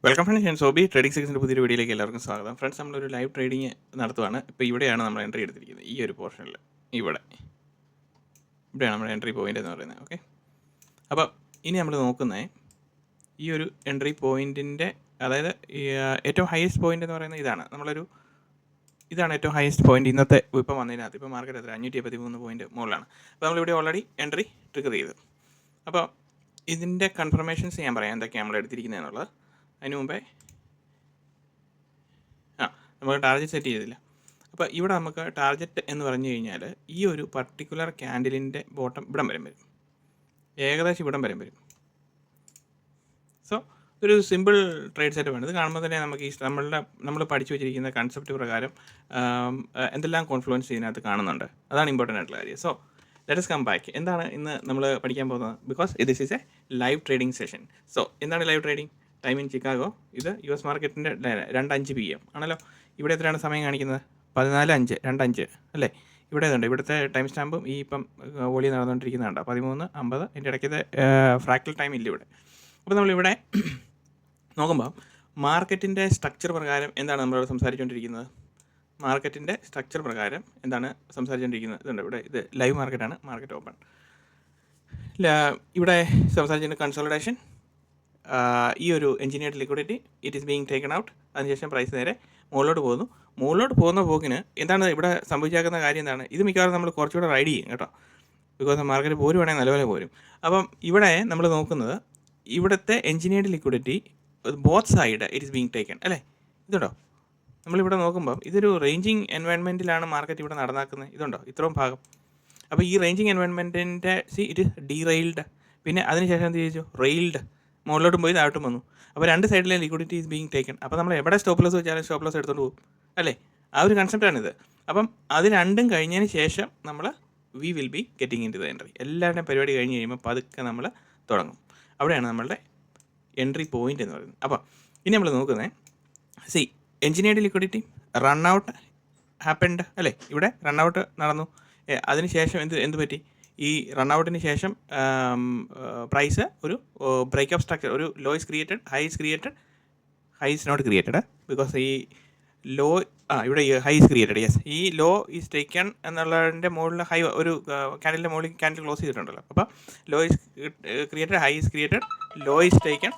Welcome friends, ഞാൻ Sobi. Trading സെക്ഷൻ്റെ പുതിയൊരു വീഡിയോയിലേക്ക് എല്ലാവർക്കും സ്വാഗതം. ഫ്രണ്ട്സ്, നമ്മളൊരു ലൈവ് ട്രേഡിംഗ് നടത്തുവാണ്. ഇപ്പോൾ ഇവിടെയാണ് നമ്മൾ എൻട്രി എടുത്തിരിക്കുന്നത്. ഈ ഒരു പോർഷനിൽ ഇവിടെയാണ് നമ്മുടെ എൻട്രി പോയിൻ്റ് എന്ന് പറയുന്നത്. ഓക്കെ, അപ്പോൾ ഇനി നമ്മൾ നോക്കുന്നത് ഈ ഒരു എൻട്രി പോയിൻറ്റിൻ്റെ, അതായത് ഏറ്റവും ഹയസ്റ്റ് പോയിൻ്റ് എന്ന് പറയുന്നത് ഇതാണ് ഏറ്റവും ഹയസ്റ്റ് പോയിൻ്റ് ഇന്നത്തെ ഇപ്പോൾ വന്നതിനകത്ത്. ഇപ്പോൾ മാർക്കറ്റ് എത്ര 573 പോയിൻറ്റ് മുകളിലാണ്. അപ്പോൾ നമ്മളിവിടെ ഓൾറെഡി എൻട്രി ട്രിഗർ ചെയ്തു. അപ്പോൾ ഇതിൻ്റെ കൺഫർമേഷൻസ് ഞാൻ പറയാം എന്തൊക്കെയാണ് നമ്മൾ എടുത്തിരിക്കുന്നത് എന്നുള്ളത്. അതിന് മുമ്പേ നമുക്ക് ടാർഗറ്റ് സെറ്റ് ചെയ്തില്ല. അപ്പോൾ ഇവിടെ നമുക്ക് ടാർഗറ്റ് എന്ന് പറഞ്ഞു കഴിഞ്ഞാൽ ഈ ഒരു പർട്ടിക്കുലർ ക്യാൻഡിലിൻ്റെ ബോട്ടം ഇവിടം വരും, ഏകദേശം ഇവിടം വരും. സോ ഒരു സിമ്പിൾ ട്രേഡ് സെറ്റ് വേണം. ഇത് കാണുമ്പോൾ തന്നെ നമുക്ക് ഈ നമ്മൾ പഠിച്ചു വെച്ചിരിക്കുന്ന കൺസെപ്റ്റ് പ്രകാരം എന്തെല്ലാം കോൺഫ്ലുവൻസ് ഇതിനകത്ത് കാണുന്നുണ്ട്. അതാണ് ഇമ്പോർട്ടൻ്റ് ആയിട്ടുള്ള കാര്യം. So let us come back. എന്താണ് ഇന്ന് നമ്മൾ പഠിക്കാൻ പോകുന്നത്? Because this is a live trading session. So എന്താണ് live trading? Time in Chicago. ഇത് US മാർക്കറ്റിൻ്റെ 2:05 PM ആണല്ലോ. ഇവിടെ എത്രയാണ് സമയം കാണിക്കുന്നത്? 14:05, 2:05 അല്ലേ? ഇവിടെ ഇതുണ്ട്. ഇവിടുത്തെ ടൈം സ്റ്റാമ്പും ഈ ഇപ്പം വോളിയം നടന്നുകൊണ്ടിരിക്കുന്നുണ്ട് 13:50. എൻ്റെ ഇടയ്ക്കത്തെ ഫ്രാക്ടൽ ടൈം ഇല്ല ഇവിടെ. അപ്പോൾ നമ്മളിവിടെ നോക്കുമ്പോൾ മാർക്കറ്റിൻ്റെ സ്ട്രക്ചർ പ്രകാരം എന്താണ് നമ്മളോട് സംസാരിച്ചുകൊണ്ടിരിക്കുന്നത്? മാർക്കറ്റിൻ്റെ സ്ട്രക്ചർ പ്രകാരം എന്താണ് സംസാരിച്ചുകൊണ്ടിരിക്കുന്നത്? ഇതുണ്ട്. ഇവിടെ ഇത് ലൈവ് മാർക്കറ്റാണ്, മാർക്കറ്റ് ഓപ്പൺ. ഇവിടെ സംസാരിച്ചിട്ടുണ്ട് കൺസോളിഡേഷൻ, ഈ ഒരു engineered liquidity, it is being taken out. അതിനുശേഷം പ്രൈസ് നേരെ മുകളിലോട്ട് പോകുന്ന പോക്കിന് എന്താണ് ഇവിടെ സംഭവിച്ചേക്കുന്ന കാര്യം എന്താണ്? ഇത് മിക്കവാറും നമ്മൾ കുറച്ചുകൂടെ റൈഡ് ചെയ്യും കേട്ടോ. ബിക്കോസ് മാർക്കറ്റ് പോരുവാണെങ്കിൽ നല്ലപോലെ പോരും. അപ്പം ഇവിടെ നമ്മൾ നോക്കുന്നത് ഇവിടുത്തെ engineered liquidity both side it is being taken അല്ലേ? ഇതുണ്ടോ? നമ്മളിവിടെ നോക്കുമ്പം ഇതൊരു റേഞ്ചിങ് എൻവയൺമെൻറ്റിലാണ് മാർക്കറ്റ് ഇവിടെ നടന്നാക്കുന്നത്. ഇതുണ്ടോ ഇത്രയും ഭാഗം? അപ്പോൾ ഈ റേഞ്ചിങ് എൻവയൺമെൻറ്റിൻ്റെ ഇറ്റ് ഡീറെയിൽഡ്, പിന്നെ അതിനുശേഷം എന്ത് ചെയ്തു? റെയിൽഡ്, മുകളിലോട്ടും പോയി താഴോട്ടും വന്നു. അപ്പോൾ രണ്ട് സൈഡിലെ ലിക്വിഡിറ്റി ഈസ് ബീങ് ടേക്കൺ. അപ്പോൾ നമ്മൾ എവിടെ സ്റ്റോപ്പ് ലോസ് വെച്ചാലും സ്റ്റോപ്പ് ലോസ് എടുത്തുകൊണ്ട് പോകും അല്ലേ? ആ ഒരു കൺസെപ്റ്റാണിത്. അപ്പം അത് രണ്ടും കഴിഞ്ഞതിന് ശേഷം നമ്മൾ we will be getting into the entry. എല്ലാവരുടെയും പരിപാടി കഴിഞ്ഞ് കഴിയുമ്പോൾ പതുക്കെ നമ്മൾ തുടങ്ങും. അവിടെയാണ് നമ്മളുടെ എൻട്രി പോയിൻ്റ് എന്ന് പറയുന്നത്. അപ്പോൾ ഇനി നമ്മൾ നോക്കുന്നത് engineered liquidity run out happened അല്ലേ? ഇവിടെ റൺ ഔട്ട് നടന്നു. അതിനുശേഷം എന്ത് പറ്റി? ഈ റൺ ഔട്ടിന് ശേഷം പ്രൈസ് ഒരു ബ്രേക്ക് ഓഫ് സ്ട്രക്ചർ, ഒരു low is created, high is created, high is not created because ഈ ലോ ഇവിടെ ഹൈ ഇസ് ക്രിയേറ്റഡ്. യെസ്, ഈ ലോ ഈസ് ടേക്കൺ എന്നുള്ളതിൻ്റെ മുകളിൽ ഹൈ ഒരു ക്യാൻഡലിൻ്റെ മുകളിൽ ക്യാൻഡിൽ ക്ലോസ് ചെയ്തിട്ടുണ്ടല്ലോ. അപ്പോൾ low is created, high is created, low is taken.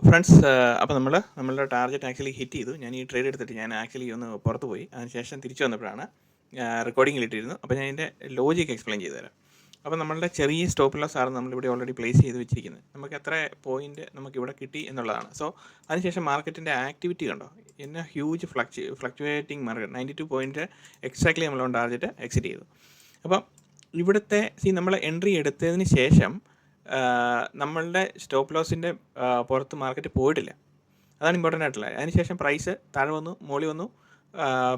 Friends, അപ്പോൾ നമ്മളുടെ ടാർഗറ്റ് ആക്ച്വലി ഹിറ്റ് ചെയ്തു. ഞാൻ ഈ ട്രേഡ് എടുത്തിട്ട് ഞാൻ ആക്ച്വലി ഒന്ന് പുറത്ത് പോയി. അതിനുശേഷം തിരിച്ചു വന്നപ്പോഴാണ് റെക്കോർഡിങ്ങിലിട്ടിരുന്നു. അപ്പോൾ ഞാൻ ഇതിൻ്റെ ലോജിക്ക് എക്സ്പ്ലെയിൻ ചെയ്തു തരാം. അപ്പോൾ നമ്മളുടെ ചെറിയ സ്റ്റോപ്പ് ലോസ് ആണ് നമ്മളിവിടെ ഓൾറെഡി പ്ലേസ് ചെയ്ത് വെച്ചിരിക്കുന്നത്. നമുക്ക് എത്ര പോയിൻറ്റ് നമുക്കിവിടെ കിട്ടി എന്നുള്ളതാണ്. സോ അതിനുശേഷം മാർക്കറ്റിൻ്റെ ആക്ടിവിറ്റി കണ്ടോ? എന്നെ huge fluctuating market 92 point exactly നമ്മളോട് ടാർഗറ്റ് എക്സിറ്റ് ചെയ്തു. അപ്പം ഇവിടുത്തെ നമ്മൾ എൻട്രി എടുത്തതിന് ശേഷം നമ്മളുടെ സ്റ്റോപ്പ് ലോസിൻ്റെ പുറത്ത് മാർക്കറ്റ് പോയിട്ടില്ല. അതാണ് ഇമ്പോർട്ടൻ്റ് ആയിട്ടുള്ളത്. അതിനുശേഷം പ്രൈസ് താഴെ വന്നു, മോളി വന്നു,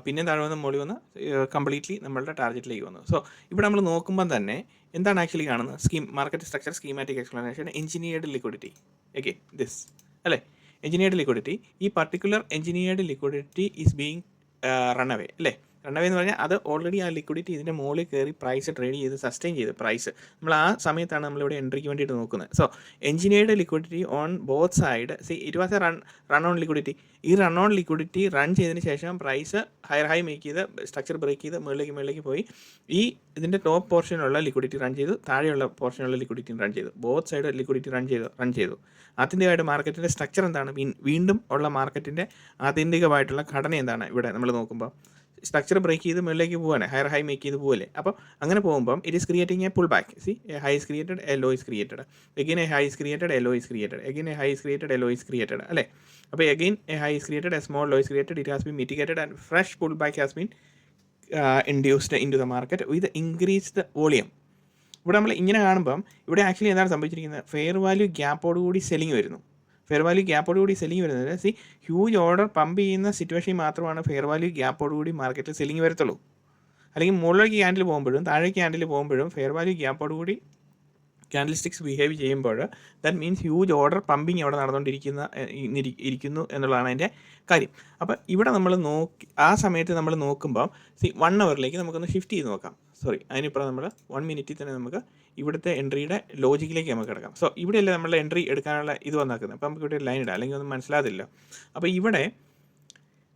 പിന്നെയും താഴെ വന്ന് മോളി വന്ന് കംപ്ലീറ്റ്ലി നമ്മളുടെ ടാർഗറ്റിലേക്ക് വന്നു. സോ ഇവിടെ നമ്മൾ നോക്കുമ്പം തന്നെ എന്താണ് ആക്ച്വലി കാണുന്നത്? Market structure schematic explanation, engineered liquidity again this അല്ലേ? എഞ്ചിനീയർഡ് ലിക്വിഡിറ്റി, ഈ particular engineered liquidity is being run away അല്ലേ? റണ്ണവേ എന്ന് പറഞ്ഞാൽ അത് ഓൾറെഡി ആ ലിക്വിഡിറ്റി ഇതിൻ്റെ മുകളിൽ കയറി പ്രൈസ് ട്രേഡ് ചെയ്ത് സസ്റ്റെയിൻ ചെയ്ത് പ്രൈസ് നമ്മൾ ആ സമയത്താണ് നമ്മളിവിടെ എൻട്രിക്ക് വേണ്ടിയിട്ട് നോക്കുന്നത്. So engineered liquidity on both side it was A run on liquidity. ഈ റൺ ഓൺ ലിക്വിഡിറ്റി റൺ ചെയ്തതിന് ശേഷം പ്രൈസ് ഹൈ മേക്ക് ചെയ്ത് സ്ട്രക്ചർ ബ്രേക്ക് ചെയ്ത് മുകളിലേക്ക് പോയി ഈ ഇതിൻ്റെ ടോപ്പ് പോർഷനുള്ള ലിക്വിഡിറ്റി റൺ ചെയ്തു, താഴെയുള്ള പോർഷനുള്ള ലിക്വിഡിറ്റി റൺ ചെയ്തു, ബോത്ത് സൈഡ് ലിക്വിഡിറ്റി റൺ ചെയ്തു. ആത്യന്തികമായിട്ട് മാർക്കറ്റിൻ്റെ സ്ട്രക്ചർ എന്താണ്? വീണ്ടും ഉള്ള മാർക്കറ്റിൻ്റെ ആത്യന്തികമായിട്ടുള്ള ഘടന എന്താണ്? ഇവിടെ നമ്മൾ നോക്കുമ്പോൾ സ്ട്രക്ചർ ബ്രേക്ക് ചെയ്ത് മുകളിലേക്ക് പോവാണ്, ഹൈ മേക്ക് ചെയ്ത് പോവല്ലേ? അപ്പം അങ്ങനെ പോകുമ്പം it is creating a pull back. A high is created, a low is created, again a high is created, a low is created, again a high is created, a low is created അല്ലേ? അപ്പോൾ again a high is created, a small low is created, it has been mitigated and fresh pull back has been induced into the market with increased volume. ഇവിടെ നമ്മൾ ഇങ്ങനെ കാണുമ്പം ഇവിടെ actually എന്താണ് സംഭവിച്ചിരിക്കുന്നത്, fair value ഗ്യാപ്പോടുകൂടി selling വരുന്നു. Fair value ഗ്യാപ്പോടുകൂടി selling വരുന്നത് huge order pump ചെയ്യുന്ന സിറ്റുവേഷനിൽ മാത്രമാണ് ഫെയർ വാല്യൂ ഗ്യാപ്പോടുകൂടി മാർക്കറ്റിൽ സെല്ലിങ് വരത്തുള്ളൂ. അല്ലെങ്കിൽ മുകളിലേക്ക് ക്യാൻഡിൽ പോകുമ്പോഴും താഴേക്ക് ക്യാൻഡിൽ പോകുമ്പോഴും ഫെയർ വാല്യൂ ഗ്യാപ്പോടുകൂടി ക്യാൻഡിൽ സ്റ്റിക്സ് ബിഹേവ് ചെയ്യുമ്പോൾ that means huge order pumping അവിടെ നടന്നുകൊണ്ടിരിക്കുന്നു എന്നുള്ളതാണ് അതിൻ്റെ കാര്യം. അപ്പോൾ ഇവിടെ നമ്മൾ ആ സമയത്ത് നമ്മൾ നോക്കുമ്പോൾ 1 അവറിലേക്ക് നമുക്കൊന്ന് ഷിഫ്റ്റ് ചെയ്ത് നോക്കാം. അതിനിപ്പോൾ നമ്മൾ 1 മിനിറ്റിൽ തന്നെ നമുക്ക് ഇവിടുത്തെ എൻട്രിയുടെ ലോജിക്കിലേക്ക് നമുക്ക് കിടക്കാം. സോ ഇവിടെയല്ലേ നമ്മളുടെ എൻട്രി എടുക്കാനുള്ള ഇത് വന്നാക്കുന്നത്. അപ്പോൾ നമുക്ക് ഇവിടെ ഒരു ലൈൻ ഇടാം, അല്ലെങ്കിൽ ഒന്നും മനസ്സിലാതില്ല. അപ്പോൾ ഇവിടെ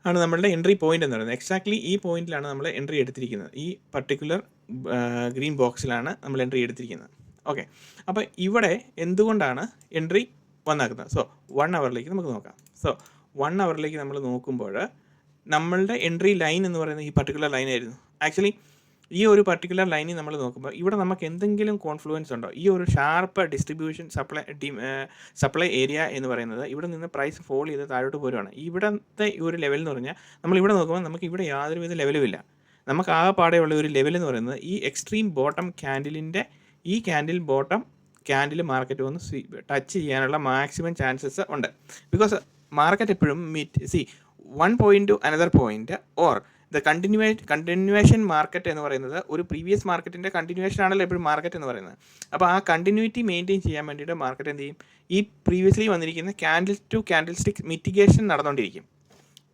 ആണ് നമ്മളുടെ എൻട്രി പോയിന്റ് എന്ന് പറയുന്നത്. എക്സാക്ട്ലി ഈ പോയിന്റിലാണ് നമ്മൾ എൻട്രി എടുത്തിരിക്കുന്നത്. ഈ പർട്ടിക്കുലർ ഗ്രീൻ ബോക്സിലാണ് നമ്മൾ എൻട്രി എടുത്തിരിക്കുന്നത്. ഓക്കെ, അപ്പോൾ ഇവിടെ എന്തുകൊണ്ടാണ് എൻട്രി വന്നാക്കുന്നത്? 1 അവറിലേക്ക് നമുക്ക് നോക്കാം. 1 അവറിലേക്ക് നമ്മൾ നോക്കുമ്പോൾ നമ്മളുടെ എൻട്രി ലൈൻ എന്ന് പറയുന്നത് ഈ പർട്ടിക്കുലർ ലൈനായിരുന്നു. ആക്ച്വലി ഈ ഒരു പർട്ടിക്കുലർ ലൈനിൽ നമ്മൾ നോക്കുമ്പോൾ ഇവിടെ നമുക്ക് എന്തെങ്കിലും കോൺഫ്ലുവൻസ് ഉണ്ടോ? ഈ ഒരു ഷാർപ്പ് ഡിസ്ട്രിബ്യൂഷൻ സപ്ലൈ ഏരിയ എന്ന് പറയുന്നത് ഇവിടെ നിന്ന് പ്രൈസ് ഫോൾ ചെയ്ത് താഴോട്ട് പോരുവാണ്. ഇവിടുത്തെ ഈ ഒരു ലെവൽ എന്ന് പറഞ്ഞാൽ നമ്മളിവിടെ നോക്കുമ്പോൾ നമുക്ക് ഇവിടെ യാതൊരുവിധ ലെവലും ഇല്ല. നമുക്ക് ആകെപ്പാടെയുള്ള ഒരു ലെവൽ എന്ന് പറയുന്നത് ഈ എക്സ്ട്രീം ബോട്ടം ക്യാൻഡിലിൻ്റെ ഈ ബോട്ടം ക്യാൻഡിൽ മാർക്കറ്റ് വന്ന് ടച്ച് ചെയ്യാനുള്ള മാക്സിമം ചാൻസസ് ഉണ്ട്. ബിക്കോസ് മാർക്കറ്റ് എപ്പോഴും one point two another point or the continuation market എന്ന് പറയുന്നത് ഒരു പ്രീവിയസ് മാർക്കറ്റിൻ്റെ കണ്ടിന്യൂവേഷൻ ആണല്ലോ എപ്പോഴും മാർക്കറ്റ് എന്ന് പറയുന്നത്. അപ്പോൾ ആ കണ്ടിന്യൂറ്റി മെയിൻറ്റെയിൻ ചെയ്യാൻ വേണ്ടിയിട്ട് മാർക്കറ്റ് എന്ത് ചെയ്യും, ഈ പ്രീവിയസ്ലി വന്നിരിക്കുന്ന candle to candle stick mitigation നടന്നുകൊണ്ടിരിക്കും.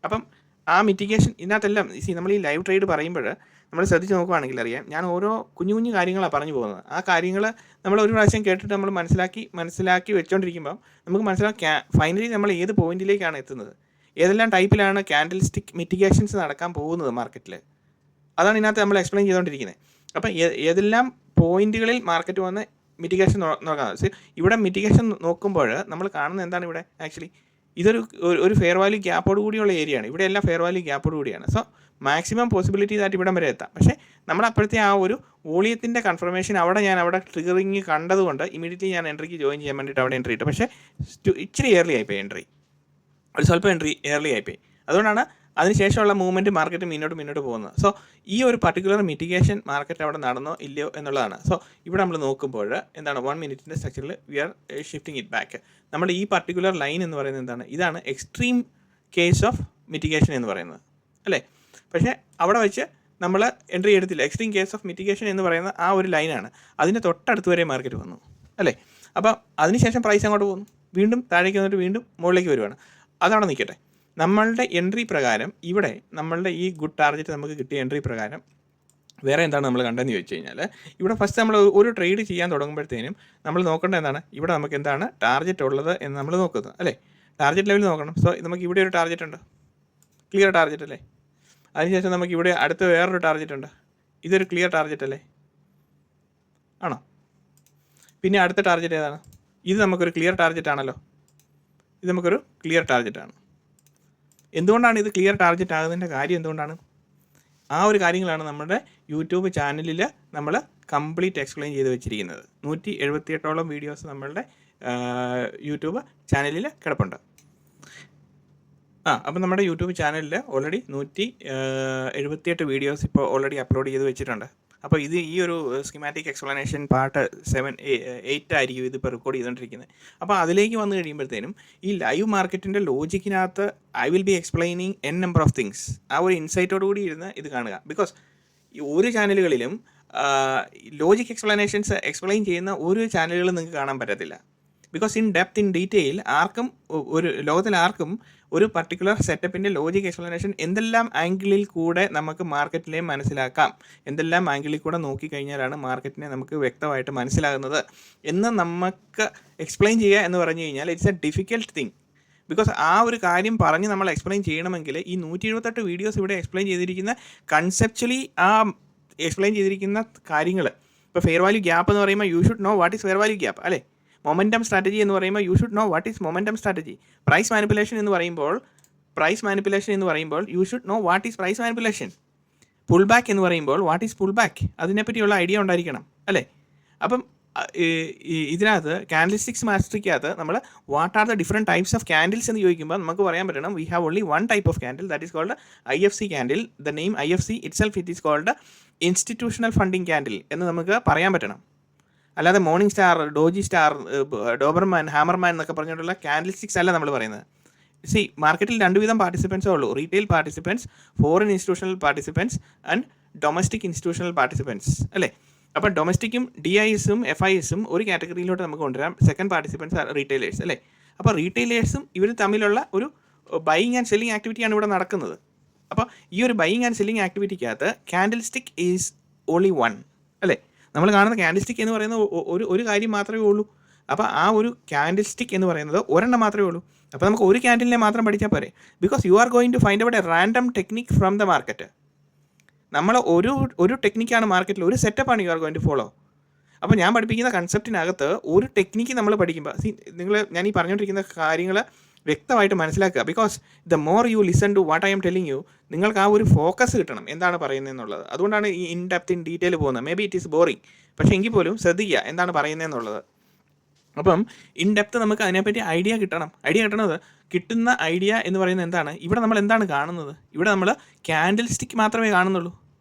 അപ്പം ആ മിറ്റിഗേഷൻ ഇതിനകത്തെല്ലാം നമ്മൾ ഈ ലൈവ് ട്രേഡ് പറയുമ്പോൾ നമ്മൾ ശ്രദ്ധിച്ച് നോക്കുകയാണെങ്കിൽ അറിയാം, ഞാൻ ഓരോ കുഞ്ഞു കുഞ്ഞു കാര്യങ്ങളാണ് പറഞ്ഞു പോകുന്നത്. ആ കാര്യങ്ങൾ നമ്മൾ ഒരു പ്രാവശ്യം കേട്ടിട്ട് നമ്മൾ മനസ്സിലാക്കി വെച്ചുകൊണ്ടിരിക്കുമ്പോൾ നമുക്ക് മനസ്സിലാക്കാം ഫൈനലി നമ്മൾ ഏത് പോയിന്റിലേക്കാണ് എത്തുന്നത്, ഏതെല്ലാം ടൈപ്പിലാണ് ക്യാൻഡിൽ സ്റ്റിക്ക് മിറ്റിഗേഷൻസ് നടക്കാൻ പോകുന്നത് മാർക്കറ്റിൽ. അതാണ് ഇതിനകത്ത് നമ്മൾ എക്സ്പ്ലെയിൻ ചെയ്തുകൊണ്ടിരിക്കുന്നത്. അപ്പം ഏതെല്ലാം പോയിന്റുകളിൽ മാർക്കറ്റ് വന്ന് മിറ്റിഗേഷൻ നോക്കാം. ഇവിടെ മിറ്റിഗേഷൻ നോക്കുമ്പോൾ നമ്മൾ കാണുന്നത് എന്താണ്, ഇവിടെ ആക്ച്വലി ഇതൊരു ഫെയർ വാല്യൂ ഗ്യാപ്പോട് കൂടിയുള്ള ഏരിയയാണ്. ഇവിടെ എല്ലാം ഫെയർ വാല്യൂ ഗ്യാപ്പോട് കൂടിയാണ്. സോ മാക്സിമം പോസിബിലിറ്റി ആയിട്ട് ഇവിടം വരെ എത്താം. പക്ഷേ നമ്മൾ അപ്പോഴത്തെ ആ ഒരു വോളിയത്തിൻ്റെ കൺഫർമേഷൻ അവിടെ ട്രിഗറിങ് കണ്ടതുകൊണ്ട് ഇമീഡിയറ്റ്ലി ഞാൻ എൻട്രിക്ക് ജോയിൻ ചെയ്യാൻ വേണ്ടിയിട്ട് അവിടെ എൻട്രി ഇട്ടു. പക്ഷേ ഇച്ചിരി ഏർലി ആയിപ്പോയി എൻട്രി, ഒരു സ്വല്പം ഏർലി ആയിപ്പോയി. അതുകൊണ്ടാണ് അതിനുശേഷമുള്ള മൂവ്മെൻറ്റ് മാർക്കറ്റ് മുന്നോട്ട് പോകുന്നത്. സോ ഈ ഒരു പർട്ടിക്കുലർ മിറ്റിഗേഷൻ മാർക്കറ്റ് അവിടെ നടന്നോ ഇല്ലയോ എന്നുള്ളതാണ്. സോ ഇവിടെ നമ്മൾ നോക്കുമ്പോൾ എന്താണ് 1 മിനിറ്റിൻ്റെ സ്ട്രക്ചറിൽ we are shifting it back. നമ്മുടെ ഈ പർട്ടിക്കുലർ ലൈൻ എന്ന് പറയുന്നത് എന്താണ്, ഇതാണ് എക്സ്ട്രീം കേസ് ഓഫ് മിറ്റിഗേഷൻ എന്ന് പറയുന്നത് അല്ലേ. പക്ഷേ അവിടെ വെച്ച് നമ്മൾ എൻട്രി എടുത്തില്ല. എക്സ്ട്രീം കേസ് ഓഫ് മിറ്റിഗേഷൻ എന്ന് പറയുന്ന ആ ഒരു ലൈനാണ്. അതിൻ്റെ തൊട്ടടുത്ത് വരെ മാർക്കറ്റ് വന്നു അല്ലേ. അപ്പം അതിനുശേഷം പ്രൈസ് അങ്ങോട്ട് പോകുന്നു, വീണ്ടും താഴേക്ക് വന്നിട്ട് വീണ്ടും മുകളിലേക്ക് വരുവാണ്. അതവിടെ നിൽക്കട്ടെ. നമ്മളുടെ എൻട്രി പ്രകാരം ഇവിടെ നമ്മളുടെ ഈ ഗുഡ് ടാർഗറ്റ് നമുക്ക് കിട്ടിയ എൻട്രി പ്രകാരം വേറെ എന്താണ് നമ്മൾ കണ്ടതെന്ന് ചോദിച്ചു കഴിഞ്ഞാൽ, ഇവിടെ ഫസ്റ്റ് നമ്മൾ ഒരു ട്രേഡ് ചെയ്യാൻ തുടങ്ങുമ്പോഴത്തേനും നമ്മൾ നോക്കേണ്ടത് എന്താണ്, ഇവിടെ നമുക്ക് എന്താണ് ടാർഗറ്റ് ഉള്ളത് എന്ന് നമ്മൾ നോക്കുന്നത് അല്ലേ. ടാർഗറ്റ് ലെവൽ നോക്കണം. സോ നമുക്ക് ഇവിടെ ഒരു ടാർഗറ്റ് ഉണ്ട്, ക്ലിയർ ടാർഗറ്റ് അല്ലേ. അതിനുശേഷം നമുക്ക് ഇവിടെ അടുത്ത് വേറൊരു ടാർഗറ്റ് ഉണ്ട്, ഇതൊരു ക്ലിയർ ടാർഗറ്റ് അല്ലേ, ആണോ? പിന്നെ അടുത്ത ടാർഗറ്റ് ഏതാണ്? ഇത് നമുക്കൊരു ക്ലിയർ ടാർഗറ്റ് ആണല്ലോ, ഇത് നമുക്കൊരു ക്ലിയർ ടാർഗറ്റ് ആണ്. എന്തുകൊണ്ടാണ് ഇത് ക്ലിയർ ടാർഗറ്റ് ആകുന്നതിൻ്റെ കാര്യം എന്തുകൊണ്ടാണ്? ആ ഒരു കാര്യങ്ങളാണ് നമ്മുടെ യൂട്യൂബ് ചാനലിൽ നമ്മൾ കംപ്ലീറ്റ് എക്സ്പ്ലെയിൻ ചെയ്ത് വെച്ചിരിക്കുന്നത്. 178ഓളം വീഡിയോസ് നമ്മളുടെ യൂട്യൂബ് ചാനലിൽ കിടപ്പുണ്ട്. അപ്പം നമ്മുടെ യൂട്യൂബ് ചാനലിൽ ഓൾറെഡി 178 വീഡിയോസ് ഇപ്പോൾ ഓൾറെഡി അപ്ലോഡ് ചെയ്ത് വെച്ചിട്ടുണ്ട്. അപ്പോൾ ഇത് ഈ ഒരു സ്കീമാറ്റിക് എക്സ്പ്ലനേഷൻ പാർട്ട് 7, 8 ആയിരിക്കും ഇതിപ്പോൾ റെക്കോർഡ് ചെയ്തുകൊണ്ടിരിക്കുന്നത്. അപ്പോൾ അതിലേക്ക് വന്നു കഴിയുമ്പോഴത്തേനും ഈ ലൈവ് മാർക്കറ്റിൻ്റെ ലോജിക്കിനകത്ത് I will be explaining n number of things. ആ ഒരു ഇൻസൈറ്റോട് കൂടി ഇരുന്ന് ഇത് കാണുക. ബിക്കോസ് ഈ ഒരു ചാനലുകളിലും ലോജിക് എക്സ്പ്ലനേഷൻസ് എക്സ്പ്ലെയിൻ ചെയ്യുന്ന ഒരു ചാനലുകളും നിങ്ങൾക്ക് കാണാൻ പറ്റത്തില്ല. Because in depth in detail ലോകത്തിൽ ആർക്കും ഒരു പർട്ടിക്കുലർ സെറ്റപ്പിൻ്റെ ലോജിക് എക്സ്പ്ലനേഷൻ എന്തെല്ലാം ആംഗിളിൽ കൂടെ നമുക്ക് മാർക്കറ്റിനെ മനസ്സിലാക്കാം, എന്തെല്ലാം ആംഗിളിൽ കൂടെ നോക്കിക്കഴിഞ്ഞാലാണ് മാർക്കറ്റിനെ നമുക്ക് വ്യക്തമായിട്ട് മനസ്സിലാകുന്നത് എന്ന് നമുക്ക് എക്സ്പ്ലെയിൻ ചെയ്യുക എന്ന് പറഞ്ഞു കഴിഞ്ഞാൽ it's a difficult thing. Because ആ ഒരു കാര്യം പറഞ്ഞ് നമ്മൾ എക്സ്പ്ലെയിൻ ചെയ്യണമെങ്കിൽ ഈ 178 വീഡിയോസ് ഇവിടെ എക്സ്പ്ലെയിൻ ചെയ്തിരിക്കുന്ന കൺസെപ്ച്വലി ആ എക്സ്പ്ലെയിൻ ചെയ്തിരിക്കുന്ന കാര്യങ്ങൾ, ഇപ്പോൾ ഫെയർ വാല്യൂ ഗ്യാപ്പ് എന്ന് പറയുമ്പോൾ you should know what is fair value gap അല്ലേ. മൊമെൻറ്റം സ്ട്രാറ്റജി എന്ന് പറയുമ്പോൾ you should know what is momentum strategy. Price manipulation എന്ന് പറയുമ്പോൾ you should know what is price manipulation. Pull back എന്ന് പറയുമ്പോൾ what is pull back, അതിനെപ്പറ്റിയുള്ള idea ഉണ്ടായിരിക്കണം അല്ലേ. അപ്പം ഇതിനകത്ത് കാൻഡിൽസ്റ്റിക്സ് മാസ്റ്ററിക്കകത്ത് നമ്മൾ what are the different types of candles എന്ന് ചോദിക്കുമ്പോൾ നമുക്ക് പറയാൻ പറ്റണം we have only one type of candle that is called IFC candle. The name IFC itself it is called institutional funding candle എന്ന് നമുക്ക് പറയാൻ പറ്റണം. അല്ലാതെ morning star, doji star, Doberman, hammerman എന്നൊക്കെ പറഞ്ഞിട്ടുള്ള ക്യാൻഡിൽസ്റ്റിക്സ് അല്ല നമ്മൾ പറയുന്നത്. മാർക്കറ്റിൽ രണ്ടുവിധം പാർട്ടിസിപ്പൻസേ ഉള്ളൂ: retail participants, foreign institutional participants and domestic institutional participants അല്ലേ. അപ്പോൾ ഡൊമസ്റ്റിക്കും DISും FISും ഒരു കാറ്റഗറിയിലോട്ട് നമുക്ക് കൊണ്ടുവരാം. സെക്കൻഡ് പാർട്ടിസിപ്പൻസ് റീറ്റെയിലേഴ്സ് അല്ലേ. അപ്പോൾ റീറ്റെയിലേഴ്സും ഇവർ തമ്മിലുള്ള ഒരു ബൈയിങ് ആൻഡ് സെല്ലിംഗ് ആക്ടിവിറ്റിയാണ് ഇവിടെ നടക്കുന്നത്. അപ്പോൾ ഈ ഒരു ബൈയിങ് ആൻഡ് സെല്ലിംഗ് ആക്ടിവിറ്റിക്കകത്ത് candle stick is only one അല്ലേ. നമ്മൾ കാണുന്ന ക്യാൻഡിൽ സ്റ്റിക്ക് എന്ന് പറയുന്നത് ഒരു കാര്യം മാത്രമേ ഉള്ളൂ. അപ്പോൾ ആ ഒരു ക്യാൻഡിൽ സ്റ്റിക്ക് എന്ന് പറയുന്നത് ഒരെണ്ണം മാത്രമേ ഉള്ളൂ. അപ്പോൾ നമുക്ക് ഒരു ക്യാൻഡിലിനെ മാത്രം പഠിച്ചാൽ പോരെ. Because you are going to find out a random technique from the market. നമ്മൾ ഒരു ടെക്നിക്കാണ് മാർക്കറ്റിൽ, ഒരു സെറ്റപ്പാണ് you are going to follow. അപ്പോൾ ഞാൻ പഠിപ്പിക്കുന്ന കൺസെപ്റ്റിനകത്ത് ഒരു ടെക്നിക്ക് നമ്മൾ പഠിക്കുമ്പോൾ ഞാൻ ഈ പറഞ്ഞുകൊണ്ടിരിക്കുന്ന കാര്യങ്ങൾ വ്യക്തമായിട്ട് മനസ്സിലാക്കുക. Because the more you listen to what I'm telling you, നിങ്ങൾക്ക് ആ ഒരു ഫോക്കസ് കിട്ടണം എന്താണ് പറയുന്നതെന്നുള്ളത്. അതുകൊണ്ടാണ് ഈ ഇൻ ഡെപ്ത് ഇൻ ഡീറ്റെയിൽ പോകുന്നത്. Maybe it is boring, പക്ഷേ എങ്കിൽ പോലും ശ്രദ്ധിക്കുക എന്താണ് പറയുന്നതെന്നുള്ളത്. അപ്പം ഇൻ ഡെപ്ത് നമുക്ക് അതിനെപ്പറ്റി ഐഡിയ കിട്ടണത് കിട്ടുന്ന ഐഡിയ എന്ന് പറയുന്നത് എന്താണ്? ഇവിടെ നമ്മൾ എന്താണ് കാണുന്നത്? ഇവിടെ നമ്മൾ ക്യാൻഡിൽ സ്റ്റിക്ക് മാത്രമേ കാണുന്നുള്ളൂ.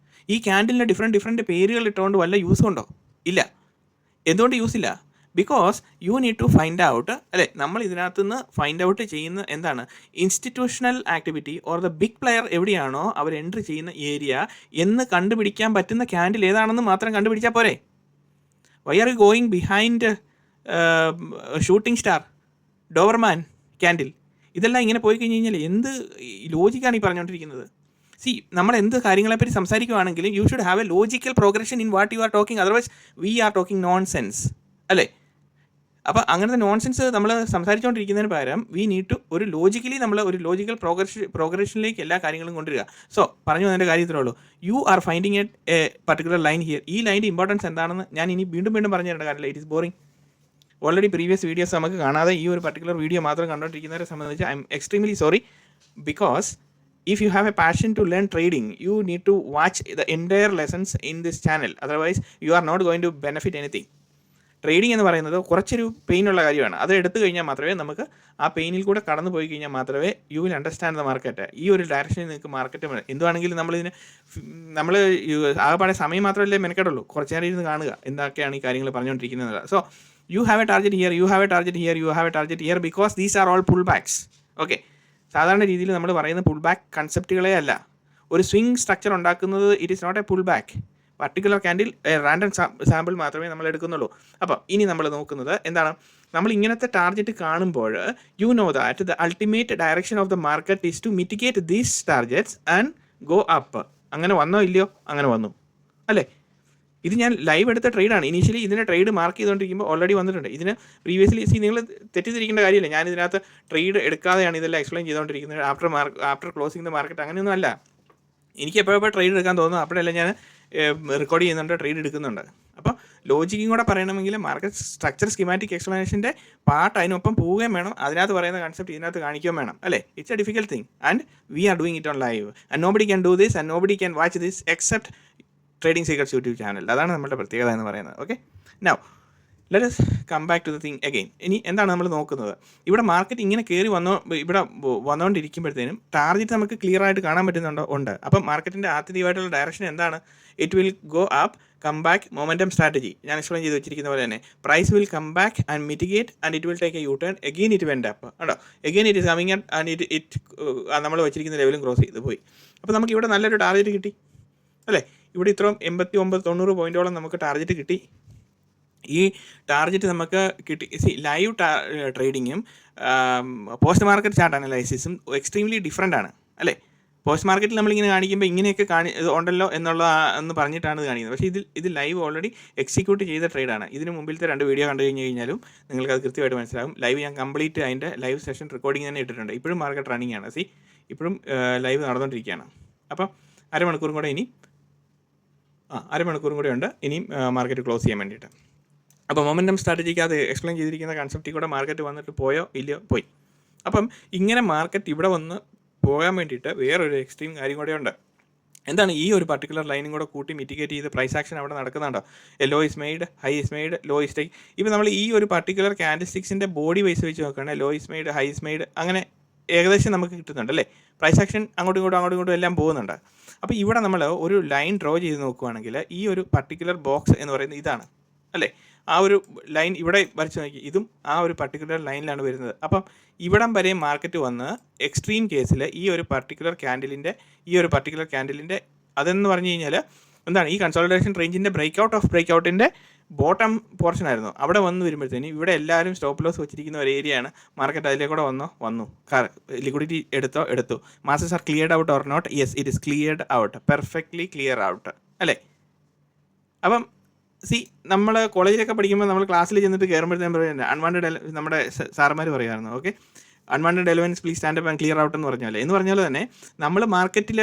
ഈ ക്യാൻഡിലിന് ഡിഫറെൻറ്റ് പേരുകൾ ഇട്ടുകൊണ്ട് വല്ല യൂസും ഉണ്ടോ? ഇല്ല. എന്തുകൊണ്ട് യൂസ് ഇല്ല? Because you need to find out അല്ലേ. നമ്മൾ ഇതിനകത്ത് നിന്ന് ഫൈൻഡ് ഔട്ട് ചെയ്യുന്ന എന്താണ്? Institutional activity or the big player എവിടെയാണോ അവർ എൻട്രി ചെയ്യുന്ന ഏരിയ എന്ന് കണ്ടുപിടിക്കാൻ പറ്റുന്ന ക്യാൻഡിൽ ഏതാണെന്ന് മാത്രം കണ്ടുപിടിച്ചാൽ പോരെ. Why are you going behind shooting star, ഡോവർമാൻ ക്യാൻഡിൽ? ഇതെല്ലാം ഇങ്ങനെ പോയി കഴിഞ്ഞ് കഴിഞ്ഞാൽ എന്ത് ലോജിക്കാണ് ഈ പറഞ്ഞുകൊണ്ടിരിക്കുന്നത്? നമ്മൾ എന്ത് കാര്യങ്ങളെപ്പറ്റി സംസാരിക്കുകയാണെങ്കിലും you should have a logical progression in what you are talking. Otherwise we are talking nonsense അല്ലേ. അപ്പോൾ അങ്ങനത്തെ നോൺ സെൻസ് നമ്മൾ സംസാരിച്ചുകൊണ്ടിരിക്കുന്നതിന് പകരം വി നീഡ് ടു ഒരു ലോജിക്കൽ പ്രോഗ്രഷനിലേക്ക് എല്ലാ കാര്യങ്ങളും കൊണ്ടുവരിക. സോ പറഞ്ഞു വന്നതിൻ്റെ കാര്യത്തിലേ ഉള്ളൂ. You are finding a particular line here. ഈ ലൈൻ്റെ ഇമ്പോർട്ടൻസ് എന്താണെന്ന് ഞാൻ ഇനി വീണ്ടും പറഞ്ഞു തരേണ്ട കാര്യമില്ല. It is boring. Already previous videos നമുക്ക് കാണാതെ ഈ ഒരു പർട്ടിക്കുലർ വീഡിയോ മാത്രം കണ്ടുകൊണ്ടിരിക്കുന്നവരെ സംബന്ധിച്ച് I am extremely sorry. Because if you have a passion to learn trading, you need to watch the entire lessons in this channel. Otherwise you are not going to benefit anything. Trading എന്ന് പറയുന്നത് കുറച്ചൊരു പെയിനുള്ള കാര്യമാണ്. അത് എടുത്തു കഴിഞ്ഞാൽ മാത്രമേ നമുക്ക് ആ പെയിനിൽ കൂടെ കടന്നു പോയി കഴിഞ്ഞാൽ മാത്രമേ you will understand the market. ഈ ഒരു ഡയറക്ഷനിൽ നിങ്ങൾക്ക് മാർക്കറ്റ് എന്തുവാണെങ്കിലും നമ്മൾ ആകെപ്പാടെ സമയം മാത്രമല്ലേ മെനക്കെടുള്ളൂ. കുറച്ച് നേരം ഇരുന്ന് കാണുക എന്തൊക്കെയാണ് ഈ കാര്യങ്ങൾ പറഞ്ഞുകൊണ്ടിരിക്കുന്നത്. So you have a target here, you have a target here, you have a target here, because these are all pull backs. Okay, സാധാരണ രീതിയിൽ നമ്മൾ പറയുന്ന പുൾ ബാക്ക് കൺസെപ്റ്റുകളെ അല്ല. ഒരു സ്വിംഗ് സ്ട്രക്ചർ ഉണ്ടാക്കുന്നത് it is not a pull back. Particular candle random sample മാത്രമേ നമ്മൾ എടുക്കുന്നുള്ളൂ. അപ്പോൾ ഇനി നമ്മൾ നോക്കുന്നത് എന്താണ്? നമ്മൾ ഇങ്ങനത്തെ ടാർഗറ്റ് കാണുമ്പോൾ you know that the ultimate direction of the market is to mitigate these targets and go up. അങ്ങനെ വന്നോ ഇല്ലയോ? അങ്ങനെ വന്നു അല്ലേ. ഇത് ഞാൻ ലൈവ് എടുത്ത ട്രേഡാണ്. ഇനീഷ്യലി ഇതിനെ ട്രേഡ് മാർക്ക് ചെയ്തുകൊണ്ടിരിക്കുമ്പോൾ ഓൾറെഡി വന്നിട്ടുണ്ട്. ഇതിന് പ്രീവിയസ്ലി നിങ്ങൾ തെറ്റിദ്ധരിക്കേണ്ട കാര്യമില്ല. ഞാൻ ഇതിനകത്ത് ട്രേഡ് എടുക്കാതെയാണ് ഇതെല്ലാം എക്സ്പ്ലെയിൻ ചെയ്തുകൊണ്ടിരിക്കുന്നത്. ആഫ്റ്റർ ക്ലോസിംഗ് ദ മാർക്കറ്റ് അങ്ങനെയൊന്നും അല്ല. എനിക്ക് എപ്പോഴെപ്പോൾ ട്രേഡ് എടുക്കാൻ തോന്നുന്നു അപ്പോഴെല്ലാം ഞാൻ റെക്കോർഡ് ചെയ്യുന്നുണ്ട്, ട്രേഡ് എടുക്കുന്നുണ്ട്. അപ്പോൾ ലോജിക്കും കൂടെ പറയണമെങ്കിൽ മാർക്കറ്റ് സ്ട്രക്ചർ സ്കീമാറ്റിക് എക്സ്പ്ലനേഷൻ്റെ പാർട്ട് അതിനൊപ്പം പോവുകയും വേണം. അതിനകത്ത് പറയുന്ന കൺസെപ്റ്റ് ഇതിനകത്ത് കാണിക്കുകയും വേണം അല്ലേ. It's a difficult thing and we are doing it on live and nobody can do this and nobody can watch this except trading secrets YouTube channel. അതാണ് നമ്മുടെ പ്രത്യേകത എന്ന് പറയുന്നത്. Okay, now let us come back to the thing again. ഇനി എന്താണ് നമ്മൾ നോക്കുന്നത്? ഇവിടെ മാർക്കറ്റ് ഇങ്ങനെ കയറി വന്നുകൊണ്ടിരിക്കുമ്പോഴത്തേനും ടാർഗറ്റ് നമുക്ക് ക്ലിയർ ആയിട്ട് കാണാൻ പറ്റുന്നുണ്ടോ? ഉണ്ട്. അപ്പം മാർക്കറ്റിൻ്റെ ആത്യന്തികമായിട്ടുള്ള ഡയറക്ഷൻ എന്താണ്? It will go up, come back, momentum strategy. ഞാൻ എക്സ്പ്ലെയിൻ ചെയ്ത് വെച്ചിരിക്കുന്ന പോലെ തന്നെ price will come back and mitigate and it will take a U turn. Again it went up. കേട്ടോ, again it is coming and it നമ്മൾ വെച്ചിരിക്കുന്ന ലെവലും cross ചെയ്ത് പോയി. അപ്പോൾ നമുക്ക് ഇവിടെ നല്ലൊരു ടാർഗറ്റ് കിട്ടി അല്ലേ. ഇവിടെ ഇത്രയും 89-90 പോയിൻറ്റോളം നമുക്ക് ടാർഗറ്റ് കിട്ടി. ഈ ടാർഗറ്റ് നമുക്ക് കിട്ടി. ലൈവ് ട്രേഡിങ്ങും പോസ്റ്റ് മാർക്കറ്റ് ചാർട്ട് അനലൈസിസും എക്സ്ട്രീംലി ഡിഫറെൻ്റ് ആണ് അല്ലേ. പോസ്റ്റ് മാർക്കറ്റിൽ നമ്മളിങ്ങനെ കാണിക്കുമ്പോൾ ഇങ്ങനെയൊക്കെ ഉണ്ടല്ലോ എന്ന് പറഞ്ഞിട്ടാണ് ഇത് കാണിക്കുന്നത്. പക്ഷേ ഇത് ലൈവ് ഓൾറെഡി എക്സിക്യൂട്ട് ചെയ്ത ട്രേഡാണ്. ഇതിന് മുമ്പിലത്തെ 2 വീഡിയോ കണ്ടു കഴിഞ്ഞാലും നിങ്ങൾക്കത് കൃത്യമായിട്ട് മനസ്സിലാകും. ലൈവ് ഞാൻ കംപ്ലീറ്റ് അതിൻ്റെ ലൈവ് സെഷൻ റെക്കോർഡിംഗ് തന്നെ ഇട്ടിട്ടുണ്ട്. ഇപ്പോഴും മാർക്കറ്റ് റണ്ണിങ് ആണ്. ഇപ്പോഴും ലൈവ് നടന്നുകൊണ്ടിരിക്കുകയാണ്. അപ്പം അരമണിക്കൂറും കൂടെ ഉണ്ട് ഇനിയും മാർക്കറ്റ് ക്ലോസ് ചെയ്യാൻ വേണ്ടിയിട്ട്. അപ്പോൾ മൊമെൻറ്റം സ്ട്രാറ്റജിക്ക് അത് എക്സ്പ്ലെയിൻ ചെയ്തിരിക്കുന്ന കൺസെപ്റ്റിൽ കൂടെ മാർക്കറ്റ് വന്നിട്ട് പോയോ ഇല്ലയോ? പോയി. അപ്പം ഇങ്ങനെ മാർക്കറ്റ് ഇവിടെ വന്ന് പോകാൻ വേണ്ടിയിട്ട് വേറൊരു എക്സ്ട്രീം കാര്യം കൂടെ ഉണ്ട്. എന്താണ് ഈ ഒരു പർട്ടിക്കുലർ ലൈനും കൂടെ കൂട്ടി മിറ്റിഗേറ്റ് ചെയ്ത് പ്രൈസ് ആക്ഷൻ അവിടെ നടക്കുന്നുണ്ടോ? Low is made, high is made, low is take. ഇപ്പോൾ നമ്മൾ ഈ ഒരു പർട്ടിക്കുലർ ക്യാൻഡിൽ സ്റ്റിക്സിൻ്റെ ബോഡി വൈസ് വെച്ച് നോക്കുകയാണെങ്കിൽ low is made, high is made, അങ്ങനെ ഏകദേശം നമുക്ക് കിട്ടുന്നുണ്ട് അല്ലേ? പ്രൈസ് ആക്ഷൻ അങ്ങോട്ടും ഇങ്ങോട്ടും എല്ലാം പോകുന്നുണ്ട്. അപ്പോൾ ഇവിടെ നമ്മൾ ഒരു ലൈൻ ഡ്രോ ചെയ്ത് നോക്കുകയാണെങ്കിൽ ഈ ഒരു പർട്ടിക്കുലർ ബോക്സ് എന്ന് പറയുന്നത് ഇതാണ് അല്ലേ? ആ ഒരു ലൈൻ ഇവിടെ വരച്ച് നോക്കി, ഇതും ആ ഒരു പർട്ടിക്കുലർ ലൈനിലാണ് വരുന്നത്. അപ്പം ഇവിടം വരെ മാർക്കറ്റ് വന്ന് എക്സ്ട്രീം കേസിൽ ഈ ഒരു പർട്ടിക്കുലർ ക്യാൻഡിലിൻ്റെ അതെന്ന് പറഞ്ഞു കഴിഞ്ഞാൽ എന്താണ്, ഈ കൺസോളിഡേഷൻ റേഞ്ചിൻ്റെ ബ്രേക്ക്ഔട്ടിൻ്റെ ബോട്ടം പോർഷൻ ആയിരുന്നു. അവിടെ വന്ന് വരുമ്പോഴത്തേന് ഇവിടെ എല്ലാവരും സ്റ്റോപ്പ് ലോസ് വെച്ചിരിക്കുന്ന ഒരു ഏരിയയാണ്. മാർക്കറ്റ് അതിലേക്കൂടെ വന്നു ലിക്വിഡിറ്റി എടുത്തു. Masses are cleared out or not? Yes, it is cleared out, perfectly clear out അല്ലേ? അപ്പം നമ്മൾ കോളേജിലൊക്കെ പഠിക്കുമ്പോൾ നമ്മൾ ക്ലാസ്സിൽ ചെന്നിട്ട് കയറുമ്പോഴത്തേക്കും പറയുന്നത് അൺവാണ്ടഡ് നമ്മുടെ സാറന്മാർ പറയുമായിരുന്നു, okay, unwanted elevens please stand up and clear out എന്ന് പറഞ്ഞാൽ തന്നെ നമ്മൾ മാർക്കറ്റിൽ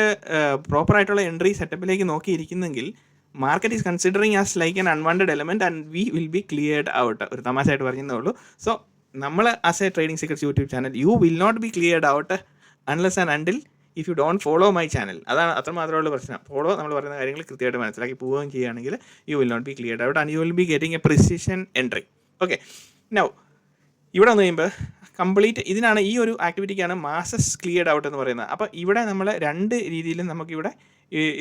പ്രോപ്പറായിട്ടുള്ള എൻട്രി സെറ്റപ്പിലേക്ക് നോക്കിയിരിക്കുന്നെങ്കിൽ market is considering as like an unwanted element and we will be cleared out. ഒരു തമാശയായിട്ട് പറഞ്ഞതേ ഉള്ളൂ. സോ നമ്മൾ as a trading secrets YouTube channel you will not be cleared out unless and until if you don't follow my channel. അതാണ് അത്രമാത്രമുള്ള പ്രശ്നം. നമ്മൾ പറയുന്ന കാര്യങ്ങൾ കൃത്യമായിട്ട് മനസ്സിലാക്കി പോവുകയും ചെയ്യുകയാണെങ്കിൽ you will not be cleared out and you will be getting a precision entry. Okay, now ഇവിടെ വന്നു കഴിയുമ്പോൾ കംപ്ലീറ്റ് ഇതിനാണ്, ഈ ഒരു ആക്ടിവിറ്റിക്കാണ് മാസസ് ക്ലിയർഡ് ഔട്ട് എന്ന് പറയുന്നത്. അപ്പോൾ ഇവിടെ നമ്മൾ രണ്ട് രീതിയിലും നമുക്കിവിടെ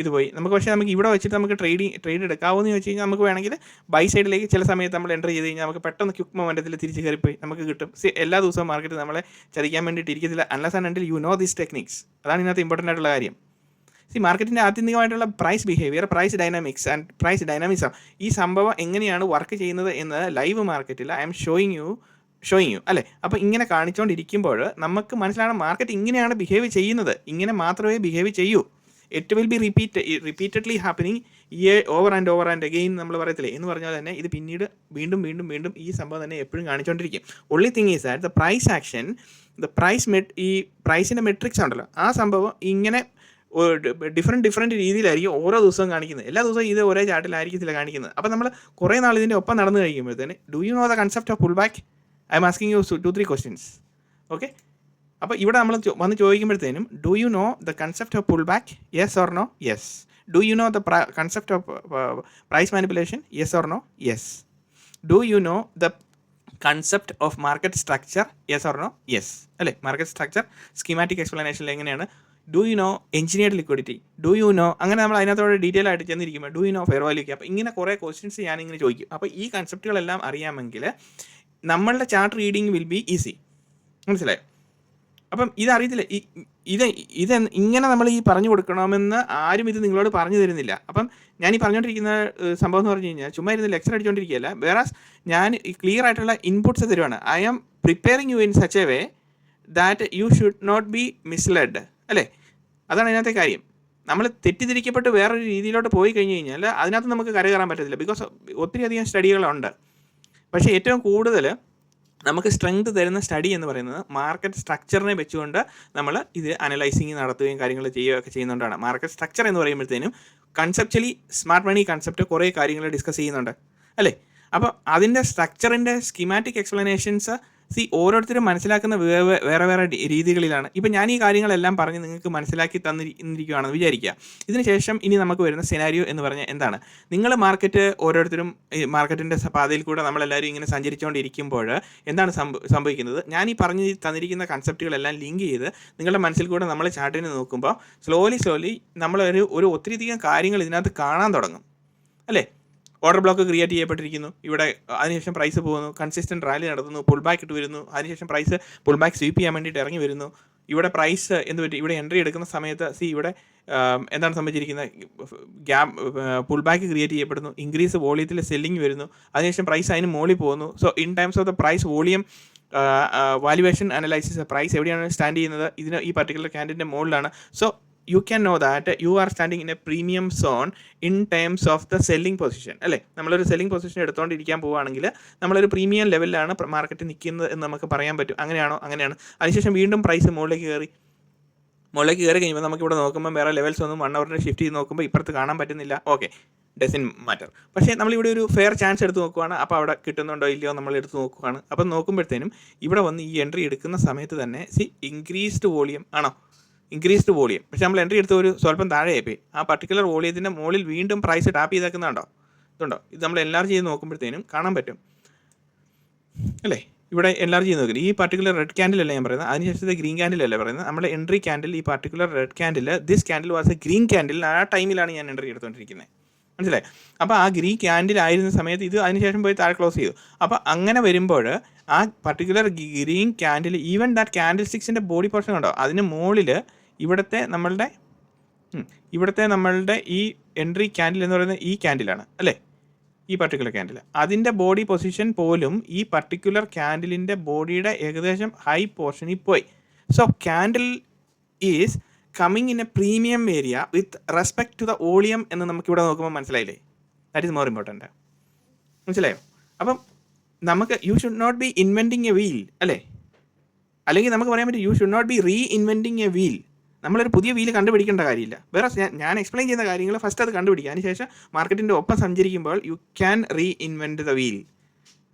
ഇത് പോയി പക്ഷേ നമുക്ക് ഇവിടെ വെച്ചിട്ട് നമുക്ക് ട്രേഡ് എടുക്കാവുമെന്ന് ചോദിച്ചു കഴിഞ്ഞാൽ നമുക്ക് വേണമെങ്കിൽ ബൈ സൈഡിലേക്ക് ചില സമയത്ത് നമ്മൾ എൻ്റർ ചെയ്ത് കഴിഞ്ഞാൽ നമുക്ക് പെട്ടെന്ന് ക്വിക്ക് മൊമെൻറ്റത്തിൽ തിരിച്ച് കയറിപ്പോയി നമുക്ക് കിട്ടും. എല്ലാ ദിവസവും മാർക്കറ്റ് നമ്മളെ ചതിക്കാൻ വേണ്ടിയിട്ട് ഇരിക്കത്തില്ല unless and until you know these techniques. അതാണ് ഇതിനകത്ത് ഇമ്പോർട്ടൻ്റ് ആയിട്ടുള്ള കാര്യം. മാർക്കറ്റിൻ്റെ ആത്യന്തികമായിട്ടുള്ള price behaviour, price dynamics and price dynamism, ഈ സംഭവം എങ്ങനെയാണ് വർക്ക് ചെയ്യുന്നത് എന്ന് ലൈവ് മാർക്കറ്റിൽ ഐ എം ഷോയിങ് യു അല്ലേ? അപ്പോൾ ഇങ്ങനെ കാണിച്ചുകൊണ്ടിരിക്കുമ്പോൾ നമുക്ക് മനസ്സിലാണ് മാർക്കറ്റ് ഇങ്ങനെയാണ് ബിഹേവ് ചെയ്യുന്നത്, ഇങ്ങനെ മാത്രമേ ബിഹേവ് ചെയ്യൂ. It will be repeatedly happening over and again നമ്മൾ പറയത്തില്ലേ എന്ന് പറഞ്ഞാൽ തന്നെ ഇത് പിന്നീട് വീണ്ടും ഈ സംഭവം തന്നെ എപ്പോഴും കാണിച്ചുകൊണ്ടിരിക്കും. Only thing is that the price action, ഈ പ്രൈസിൻ്റെ മെട്രിക്സ് ഉണ്ടല്ലോ, ആ സംഭവം ഇങ്ങനെ ഡിഫറെൻറ്റ് രീതിയിലായിരിക്കും ഓരോ ദിവസവും കാണിക്കുന്നത്. എല്ലാ ദിവസവും ഇത് ഒരേ ചാർട്ടിലായിരിക്കത്തില്ല കാണിക്കുന്നത്. അപ്പോൾ നമ്മൾ കുറേ നാൾ ഇതിൻ്റെ ഒപ്പം നടന്നു കഴിയുമ്പോഴത്തേന് do you know the concept of pull back? I'm asking you 2-3 questions. Okay, അപ്പോൾ ഇവിടെ നമ്മൾ വന്ന് ചോദിക്കുമ്പോഴത്തേനും do you know the concept of pull back? Yes or no? Yes. Do you know the concept of price manipulation? Yes or no? Yes. Do you know the concept of market structure? Yes or no? Yes അല്ലേ? Market structure schematic എക്സ്പ്ലനേഷനിൽ എങ്ങനെയാണ്? Do you know engineered liquidity? Do you know? അങ്ങനെ നമ്മൾ അതിനകത്തോടെ detail ആയിട്ട് ചെന്നിരിക്കുമ്പോൾ do you know fair value gap? ഇങ്ങനെ കുറേ ക്വസ്റ്റ്യൻസ് ഞാനിങ്ങനെ ചോദിക്കും. അപ്പോൾ ഈ കൺസെപ്റ്റുകളെല്ലാം അറിയാമെങ്കിൽ നമ്മളുടെ chart reading will be easy. മനസ്സിലായോ? അപ്പം ഇതറിയത്തില്ല, ഇത് ഇങ്ങനെ നമ്മൾ ഈ പറഞ്ഞു കൊടുക്കണമെന്ന് ആരും ഇത് നിങ്ങളോട് പറഞ്ഞു തരുന്നില്ല. അപ്പം ഞാൻ ഈ പറഞ്ഞുകൊണ്ടിരിക്കുന്ന സംഭവം എന്ന് പറഞ്ഞു കഴിഞ്ഞാൽ ചുമ്മാ ഇരുന്ന് ലെക്ചർ അടിച്ചുകൊണ്ടിരിക്കുകയല്ല. വേറാസ് ഞാൻ ക്ലിയർ ആയിട്ടുള്ള ഇൻപുട്സ് തരുവാണ്. I am preparing you in such a way that you should not be misled അല്ലേ? അതാണ് അതിനകത്തെ കാര്യം. നമ്മൾ തെറ്റിദ്ധരിക്കപ്പെട്ട് വേറൊരു രീതിയിലോട്ട് പോയി കഴിഞ്ഞ് കഴിഞ്ഞാൽ അതിനകത്ത് നമുക്ക് കരകയറാൻ പറ്റത്തില്ല. ബിക്കോസ് ഒത്തിരി അധികം സ്റ്റഡികളുണ്ട്. പക്ഷേ ഏറ്റവും കൂടുതൽ നമുക്ക് സ്ട്രെങ്ത് തരുന്ന സ്റ്റഡി എന്ന് പറയുന്നത് മാർക്കറ്റ് സ്ട്രക്ചറിനെ വെച്ചുകൊണ്ട് നമ്മൾ ഇത് അനലൈസിങ് നടത്തുകയും കാര്യങ്ങൾ ചെയ്യുകയൊക്കെ ചെയ്യുന്നതുകൊണ്ടാണ്. മാർക്കറ്റ് സ്ട്രക്ചർ എന്ന് പറയുമ്പോഴത്തേനും കൺസെപ്ച്വലി സ്മാർട്ട് മണി കൺസെപ്റ്റ് കുറേ കാര്യങ്ങൾ ഡിസ്കസ് ചെയ്യുന്നുണ്ട് അല്ലേ? അപ്പോൾ അതിൻ്റെ സ്ട്രക്ചറിൻ്റെ സ്കീമാറ്റിക് എക്സ്പ്ലനേഷൻസ് ഓരോരുത്തരും മനസ്സിലാക്കുന്ന വേറെ രീതികളിലാണ്. ഇപ്പം ഞാൻ ഈ കാര്യങ്ങളെല്ലാം പറഞ്ഞ് നിങ്ങൾക്ക് മനസ്സിലാക്കി തന്നിരിക്കുകയാണെന്ന് വിചാരിക്കുക. ഇതിനുശേഷം ഇനി നമുക്ക് വരുന്ന സിനാരിയോ എന്ന് പറഞ്ഞാൽ എന്താണ്? നിങ്ങൾ ഓരോരുത്തരും മാർക്കറ്റിൻ്റെ പാതയിൽ കൂടെ നമ്മളെല്ലാവരും ഇങ്ങനെ സഞ്ചരിച്ചുകൊണ്ടിരിക്കുമ്പോൾ എന്താണ് സംഭവിക്കുന്നത്? ഞാൻ ഈ പറഞ്ഞ് തന്നിരിക്കുന്ന കൺസെപ്റ്റുകളെല്ലാം ലിങ്ക് ചെയ്ത് നിങ്ങളുടെ മനസ്സിൽ കൂടെ നമ്മൾ ചാർട്ടിന് നോക്കുമ്പോൾ സ്ലോലി നമ്മളൊരു ഒത്തിരിയധികം കാര്യങ്ങൾ ഇതിനകത്ത് കാണാൻ തുടങ്ങും അല്ലേ? ഓർഡർ ബ്ലോക്ക് ക്രിയേറ്റ് ചെയ്യപ്പെട്ടിരിക്കുന്നു ഇവിടെ. അതിനുശേഷം പ്രൈസ് പോകുന്നു, കൺസിസ്റ്റൻറ്റ് റാലി നടത്തുന്നു, പുൾ ബാക്ക് ഇട്ട് വരുന്നു. അതിനുശേഷം പ്രൈസ് പുൾ ബാക്ക് സ്വീപ്പ് ചെയ്യാൻ വേണ്ടിയിട്ട് ഇറങ്ങി വരുന്നു. ഇവിടെ പ്രൈസ് എന്ത് പറ്റി? ഇവിടെ എൻട്രി എടുക്കുന്ന സമയത്ത് ഇവിടെ എന്താണ് സംഭവിച്ചിരിക്കുന്നത്? പുൾ ബാക്ക് ക്രിയേറ്റ് ചെയ്യപ്പെടുന്നു, ഇൻക്രീസ് വോളിയത്തിൽ സെല്ലിങ് വരുന്നു. അതിനുശേഷം പ്രൈസ് അതിന് മുകളിൽ പോകുന്നു. So in times of the price volume valuation analysis, price എവിടെയാണ് സ്റ്റാൻഡ് ചെയ്യുന്നത്? ഈ പർട്ടിക്കുലർ ക്യാൻഡിൻ്റെ മുകളിലാണ്. So you can know that you are standing in a premium zone in terms of the selling position അല്ലേ? നമ്മളൊരു സെല്ലിംഗ് പൊസിഷൻ എടുത്തുകൊണ്ടിരിക്കാൻ പോവുകയാണെങ്കിൽ നമ്മളൊരു premium ലെവലിലാണ് മാർക്കറ്റ് നിൽക്കുന്നത് എന്ന് നമുക്ക് പറയാൻ പറ്റും. അങ്ങനെയാണോ? അങ്ങനെയാണ്. അതിനുശേഷം വീണ്ടും പ്രൈസ് മുകളിലേക്ക് കയറി കഴിയുമ്പോൾ നമുക്കിവിടെ നോക്കുമ്പോൾ വേറെ ലെവൽസ് ഒന്നും 1 hour ഷിഫ്റ്റ് ചെയ്ത് നോക്കുമ്പോൾ ഇപ്പുറത്ത് കാണാൻ പറ്റുന്നില്ല. Okay, doesn't matter. പക്ഷേ നമ്മളിവിടെ ഒരു ഫെയർ ചാൻസ് എടുത്ത് നോക്കുകയാണ്. അപ്പോൾ അവിടെ കിട്ടുന്നുണ്ടോ ഇല്ലയോ നമ്മൾ എടുത്ത് നോക്കുകയാണ്. അപ്പം നോക്കുമ്പോഴത്തേനും ഇവിടെ വന്ന് ഈ എൻട്രി എടുക്കുന്ന സമയത്ത് തന്നെ ഇൻക്രീസ്ഡ് വോളിയം ആണോ? Increased volume. പക്ഷേ നമ്മൾ എൻട്രി എടുത്ത് ഒരു സ്വല്പം താഴെയായിപ്പോയി. ആ പർട്ടിക്കുലർ വോളിയത്തിൻ്റെ മുകളിൽ വീണ്ടും പ്രൈസ് ടാപ്പ് ചെയ്തേക്കുന്നുണ്ടോ? ഇതുണ്ടോ? ഇത് നമ്മൾ എൻലാർജ് ചെയ്ത് നോക്കുമ്പോഴത്തേനും കാണാൻ പറ്റും അല്ലേ? ഇവിടെ എൻലാർജ് ചെയ്ത് നോക്കില്ല. ഈ പർട്ടിക്കുലർ റെഡ് ക്യാൻഡിലല്ല ഞാൻ പറയുന്നത്, അതിനുശേഷത്തെ ഗ്രീൻ ക്യാൻഡിലല്ല പറയുന്നത്. നമ്മുടെ എൻട്രി ക്യാൻഡിൽ ഈ particular red candle, this candle was A green candle. ആ ടൈമിലാണ് ഞാൻ എൻട്രി എടുത്തുകൊണ്ടിരിക്കുന്നത്, മനസ്സിലായി? അപ്പോൾ ആ ഗ്രീൻ ക്യാൻഡിൽ ആയിരുന്ന സമയത്ത് ഇത് അതിനുശേഷം പോയി താഴെ ക്ലോസ് ചെയ്തു. അപ്പോൾ അങ്ങനെ വരുമ്പോൾ ആ particular green candle, even that candle സ്റ്റിക്സിൻ്റെ ബോഡി പോർഷൻ ഉണ്ടോ, അതിന് മുകളിൽ ഇവിടുത്തെ നമ്മളുടെ ഈ എൻട്രി ക്യാൻഡിൽ എന്ന് പറയുന്നത് ഈ ക്യാൻഡിലാണ് അല്ലേ, ഈ പർട്ടിക്കുലർ ക്യാൻഡിൽ. അതിൻ്റെ ബോഡി പൊസിഷൻ പോലും ഈ പർട്ടിക്കുലർ ക്യാൻഡിലിൻ്റെ ബോഡിയുടെ ഏകദേശം ഹൈ പോർഷനിൽ പോയി. So candle is coming in a premium area with respect to the volume എന്ന് നമുക്കിവിടെ നോക്കുമ്പോൾ മനസ്സിലായില്ലേ? ദാറ്റ് ഈസ് മോർ ഇമ്പോർട്ടൻ്റ്, മനസ്സിലായോ? അപ്പം നമുക്ക് you should not be inventing a wheel അല്ലേ, അല്ലെങ്കിൽ നമുക്ക് പറയാൻ പറ്റും you should not be reinventing a wheel. നമ്മളൊരു പുതിയ വീല് കണ്ടുപിടിക്കേണ്ട കാര്യമില്ല. വേറെ ഞാൻ എക്സ്പ്ലെയിൻ ചെയ്യുന്ന കാര്യങ്ങൾ ഫസ്റ്റ് അത് കണ്ടുപിടിക്കുക. അതിനുശേഷം മാർക്കറ്റിൻ്റെ ഒപ്പം സഞ്ചരിക്കുമ്പോൾ you can re invent the wheel.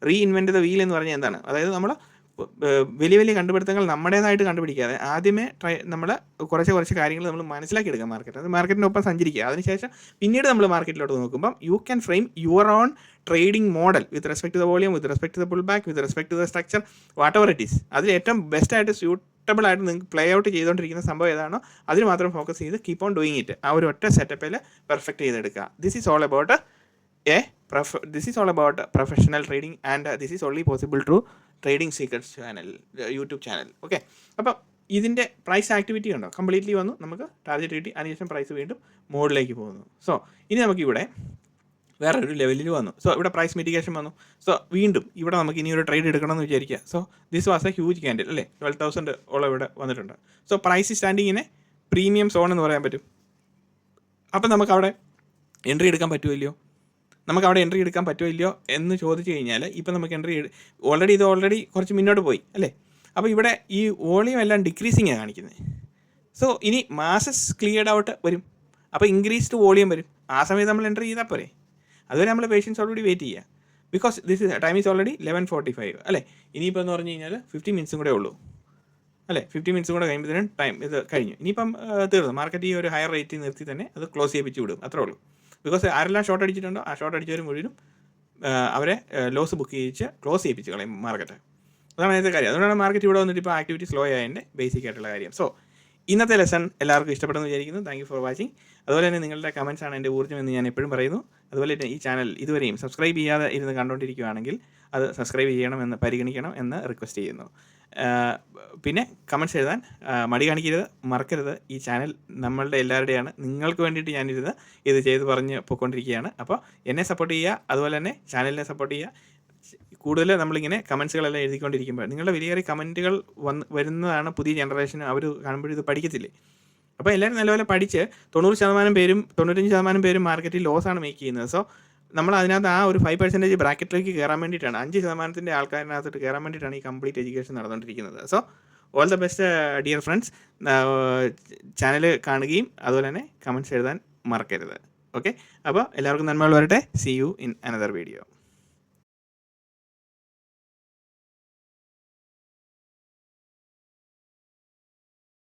Re invent the wheel എന്ന് പറഞ്ഞാൽ എന്താണ്? അതായത് നമ്മൾ വലിയ വലിയ കണ്ടുപിടുത്തങ്ങൾ നമ്മുടേതായിട്ട് കണ്ടുപിടിക്കാതെ ആദ്യമേ നമ്മൾ കുറച്ച് കാര്യങ്ങൾ നമ്മൾ മനസ്സിലാക്കിയെടുക്കുക മാർക്കറ്റ്. അത് മാർക്കറ്റിനൊപ്പം സഞ്ചരിക്കുക. അതിനുശേഷം പിന്നീട് നമ്മൾ മാർക്കറ്റിലോട്ട് നോക്കുമ്പം you can frame your own trading model with respect to the volume, with respect to the pull back, with respect to the structure, whatever it is. അതിൽ ഏറ്റവും ബെസ്റ്റായിട്ട് സ്യൂട്ടബിൾ ആയിട്ട് നിങ്ങൾക്ക് പ്ലേ ഔട്ട് ചെയ്തുകൊണ്ടിരിക്കുന്ന സംഭവം ഏതാണോ അതിന് മാത്രം ഫോക്കസ് ചെയ്ത് കീപ്പ് ഓൺ ഡൂയിങ് ഇറ്റ്. ആ ഒരു ഒറ്റ സെറ്റപ്പിൽ പെർഫെക്റ്റ് ചെയ്തെടുക്കുക. This is all about professional trading and this is only possible through trading secrets channel, YouTube channel. Okay, അപ്പം ഇതിൻ്റെ പ്രൈസ് ആക്ടിവിറ്റി ഉണ്ടോ, കംപ്ലീറ്റ്ലി വന്നു. നമുക്ക് ടാർഗറ്റ് കിട്ടി, അതിനുശേഷം പ്രൈസ് വീണ്ടും മോഡിലേക്ക് പോകുന്നു. സോ ഇനി നമുക്കിവിടെ വേറൊരു ലെവലിൽ വന്നു. സോ ഇവിടെ പ്രൈസ് മിറ്റിഗേഷൻ വന്നു. സോ വീണ്ടും ഇവിടെ നമുക്ക് ഇനി ഒരു ട്രേഡ് എടുക്കണമെന്ന് വിചാരിക്കുക. So this was A huge candle അല്ലേ, 12,000 ഓളം ഇവിടെ വന്നിട്ടുണ്ട്. സോ പ്രൈസ് സ്റ്റാൻഡിങ്ങിനെ പ്രീമിയം സോൺ എന്ന് പറയാൻ പറ്റും. അപ്പം നമുക്ക് അവിടെ എൻട്രി എടുക്കാൻ പറ്റുമല്ലോ, എന്ന് ചോദിച്ചു കഴിഞ്ഞാൽ ഇപ്പം നമുക്ക് ഓൾറെഡി കുറച്ച് മുന്നോട്ട് പോയി അല്ലേ. അപ്പോൾ ഇവിടെ ഈ വോളിയം എല്ലാം ഡിക്രീസിങ്ങാണ് കാണിക്കുന്നത്. സോ ഇനി മാസസ് ക്ലിയർഡ് ഔട്ട് വരും, അപ്പോൾ ഇൻക്രീസ്ഡ് വോളിയം വരും. ആ സമയത്ത് നമ്മൾ എൻട്രി ചെയ്താൽ പോരെ. അതുവരെ നമ്മൾ പേഷ്യൻസ് ഓൾറെഡി വെയിറ്റ് ചെയ്യുക. ബിക്കോസ് ടൈം ഈസ് ഓൾറെഡി 11:45 അല്ലേ. ഇനിയിപ്പോൾ എന്ന് പറഞ്ഞു കഴിഞ്ഞാൽ 15 മിനിറ്റ്സും കൂടെ ഉള്ളൂ അല്ലേ. 15 മിനിറ്റ്സും കൂടെ കഴിയുമ്പോഴത്തേനും ടൈം ഇത് കഴിഞ്ഞു. ഇനിയിപ്പം തീർന്നു. മാർക്കറ്റ് ഈ ഒരു ഹയർ റേറ്റിൽ നിർത്തി തന്നെ അത് ക്ലോസ് ചെയ്യിപ്പിച്ച് വിടും, അത്രേ ഉള്ളൂ. ബിക്കോസ് ആരെല്ലാം ഷോർട്ട് അടിച്ചിട്ടുണ്ടോ ആ ഷോർട്ട് അടിച്ചവർ മുഴുവനും അവരെ ലോസ് ബുക്ക് ചെയ്യിച്ച് ക്ലോസ് ചെയ്യിപ്പിച്ച് കളയും മാർക്കറ്റ്. അതാണ് അതിൻ്റെ കാര്യം. അതുകൊണ്ടാണ് മാർക്കറ്റ് ഇവിടെ വന്നിട്ട് ഇപ്പോൾ ആക്ടിവിറ്റി സ്ലോ ആയതിൻ്റെ ബേസിക് ആയിട്ടുള്ള കാര്യം. സോ ഇന്നത്തെ ലെസൺ എല്ലാവർക്കും ഇഷ്ടപ്പെടുന്നു വിചാരിക്കുന്നു. Thank you for watching. അതുപോലെ തന്നെ നിങ്ങളുടെ കമൻസ് ആണ് എൻ്റെ ഊർജ്ജം എന്ന് ഞാൻ എപ്പോഴും പറയുന്നു. അതുപോലെ തന്നെ ഈ ചാനൽ ഇതുവരെയും സബ്സ്ക്രൈബ് ചെയ്യാതെ ഇരുന്ന് കണ്ടുകൊണ്ടിരിക്കുകയാണെങ്കിൽ അത് സബ്സ്ക്രൈബ് ചെയ്യണമെന്ന് പരിഗണിക്കണം എന്ന് റിക്വസ്റ്റ് ചെയ്യുന്നു. പിന്നെ കമൻറ്റ്സ് എഴുതാൻ മടി കാണിക്കരുത്, മറക്കരുത്. ഈ ചാനൽ നമ്മളുടെ എല്ലാവരുടെയാണ്. നിങ്ങൾക്ക് വേണ്ടിയിട്ട് ഞാനിരുന്ന് ഇത് ചെയ്ത് പറഞ്ഞ് പോയിക്കൊണ്ടിരിക്കുകയാണ്. അപ്പോൾ എന്നെ സപ്പോർട്ട് ചെയ്യുക, അതുപോലെ തന്നെ ചാനലിനെ സപ്പോർട്ട് ചെയ്യുക. കൂടുതൽ നമ്മളിങ്ങനെ കമൻസുകളെല്ലാം എഴുതിക്കൊണ്ടിരിക്കുമ്പോൾ നിങ്ങളുടെ വലിയ കമൻറ്റുകൾ വരുന്നതാണ് പുതിയ ജനറേഷൻ. അവർ കാണുമ്പോഴും ഇത് പഠിക്കത്തില്ലേ. അപ്പോൾ എല്ലാവരും നല്ലപോലെ പഠിച്ച് 90% പേരും 95% പേരും മാർക്കറ്റിൽ ലോസാണ് മേക്ക് ചെയ്യുന്നത്. സോ നമ്മൾ അതിനകത്ത് ആ ഒരു 5% ബ്രാക്കറ്റിലേക്ക് കയറാൻ വേണ്ടിയിട്ടാണ്, 5% ആൾക്കാരിനകത്തോട്ട് കയറാൻ വേണ്ടിയിട്ടാണ് ഈ കംപ്ലീറ്റ് എഡ്യൂക്കേഷൻ നടന്നുകൊണ്ടിരിക്കുന്നത്. So all the best dear friends. Channel കാണുകയും അതുപോലെ തന്നെ കമൻറ്റ്സ് എഴുതാൻ മറക്കരുത്. ഓക്കെ, അപ്പോൾ എല്ലാവർക്കും നന്മകൾ വരട്ടെ. See you in another video.